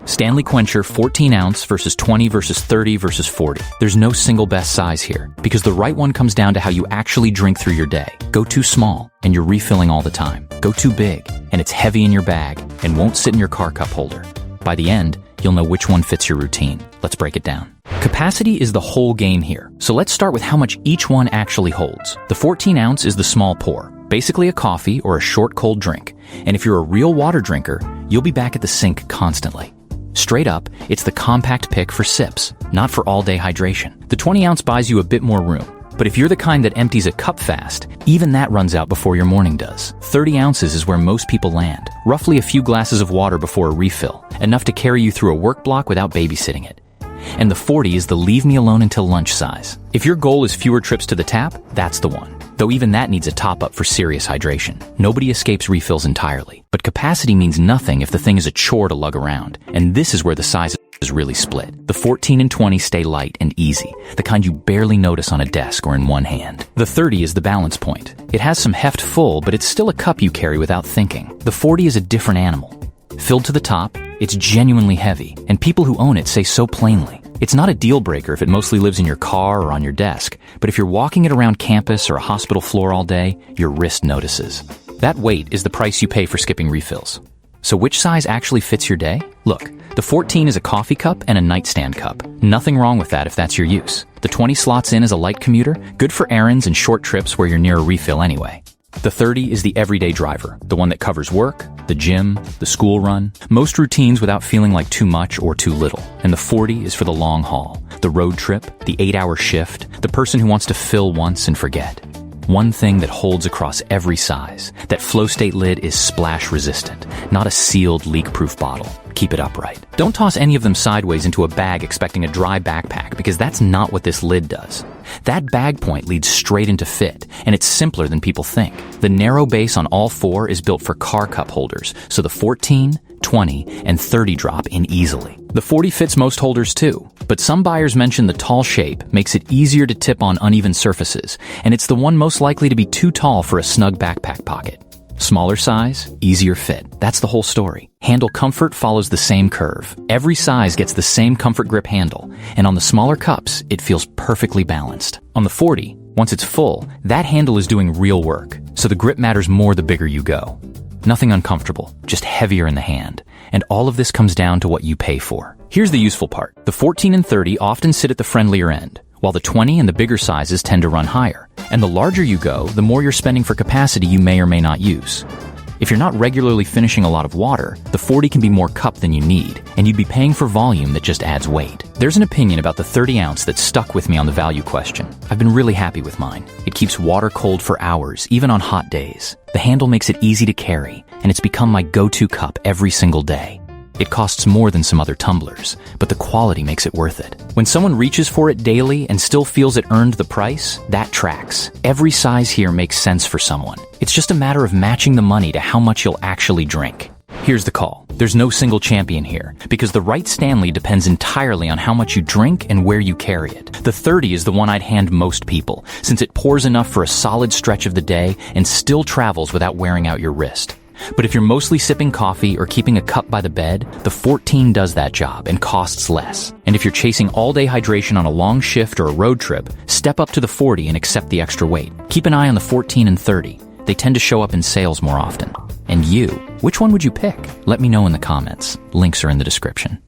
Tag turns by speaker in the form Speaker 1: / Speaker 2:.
Speaker 1: Stanley Quencher 14 ounce versus 20 versus 30 versus 40. There's no single best size here, because the right one comes down to how you actually drink through your day. Go too small, and you're refilling all the time. Go too big, and it's heavy in your bag, and won't sit in your car cup holder. By the end, you'll know which one fits your routine. Let's break it down. Capacity is the whole game here, so let's start with how much each one actually holds. The 14 ounce is the small pour, basically a coffee or a short cold drink, and if you're a real water drinker, you'll be back at the sink constantly. Straight up, it's the compact pick for sips, not for all-day hydration. The 20 ounce buys you a bit more room, but if you're the kind that empties a cup fast, even that runs out before your morning does. 30 ounces is where most people land, roughly a few glasses of water before a refill, enough to carry you through a work block without babysitting it. And the 40 is the leave me alone until lunch size. If your goal is fewer trips to the tap, that's the one. Though even that needs a top-up for serious hydration. Nobody escapes refills entirely. But capacity means nothing if the thing is a chore to lug around. And this is where the sizes really split. The 14 and 20 stay light and easy, the kind you barely notice on a desk or in one hand. The 30 is the balance point. It has some heft full, but it's still a cup you carry without thinking. The 40 is a different animal. Filled to the top, it's genuinely heavy, and people who own it say so plainly. It's not a deal breaker if it mostly lives in your car or on your desk, but if you're walking it around campus or a hospital floor all day, your wrist notices. That weight is the price you pay for skipping refills. So which size actually fits your day? Look, the 14 is a coffee cup and a nightstand cup. Nothing wrong with that if that's your use. The 20 slots in as a light commuter, good for errands and short trips where you're near a refill anyway. The 30 is the everyday driver, the one that covers work, the gym, the school run, most routines without feeling like too much or too little. And the 40 is for the long haul, the road trip, the 8-hour shift, the person who wants to fill once and forget. One thing that holds across every size, that flow state lid is splash resistant, not a sealed leak-proof bottle. Keep it upright. Don't toss any of them sideways into a bag expecting a dry backpack, because that's not what this lid does. That bag point leads straight into fit, and it's simpler than people think. The narrow base on all four is built for car cup holders, so the 14, 20, and 30 drop in easily. The 40 fits most holders too, but some buyers mention the tall shape makes it easier to tip on uneven surfaces, and it's the one most likely to be too tall for a snug backpack pocket. Smaller size, easier fit. That's the whole story. Handle comfort follows the same curve. Every size gets the same comfort grip handle, and on the smaller cups, it feels perfectly balanced. On the 40, once it's full, that handle is doing real work, so the grip matters more the bigger you go. Nothing uncomfortable, just heavier in the hand. And all of this comes down to what you pay for. Here's the useful part. The 14 and 30 often sit at the friendlier end, while the 20 and the bigger sizes tend to run higher. And the larger you go, the more you're spending for capacity you may or may not use. If you're not regularly finishing a lot of water, the 40 can be more cup than you need, and you'd be paying for volume that just adds weight. There's an opinion about the 30 ounce that stuck with me on the value question. I've been really happy with mine. It keeps water cold for hours, even on hot days. The handle makes it easy to carry, and it's become my go-to cup every single day. It costs more than some other tumblers, but the quality makes it worth it. When someone reaches for it daily and still feels it earned the price, that tracks. Every size here makes sense for someone. It's just a matter of matching the money to how much you'll actually drink. Here's the call. There's no single champion here, because the right Stanley depends entirely on how much you drink and where you carry it. The 30 is the one I'd hand most people, since it pours enough for a solid stretch of the day and still travels without wearing out your wrist. But if you're mostly sipping coffee or keeping a cup by the bed, the 14 does that job and costs less. And if you're chasing all-day hydration on a long shift or a road trip, step up to the 40 and accept the extra weight. Keep an eye on the 14 and 30. They tend to show up in sales more often. And you, which one would you pick? Let me know in the comments. Links are in the description.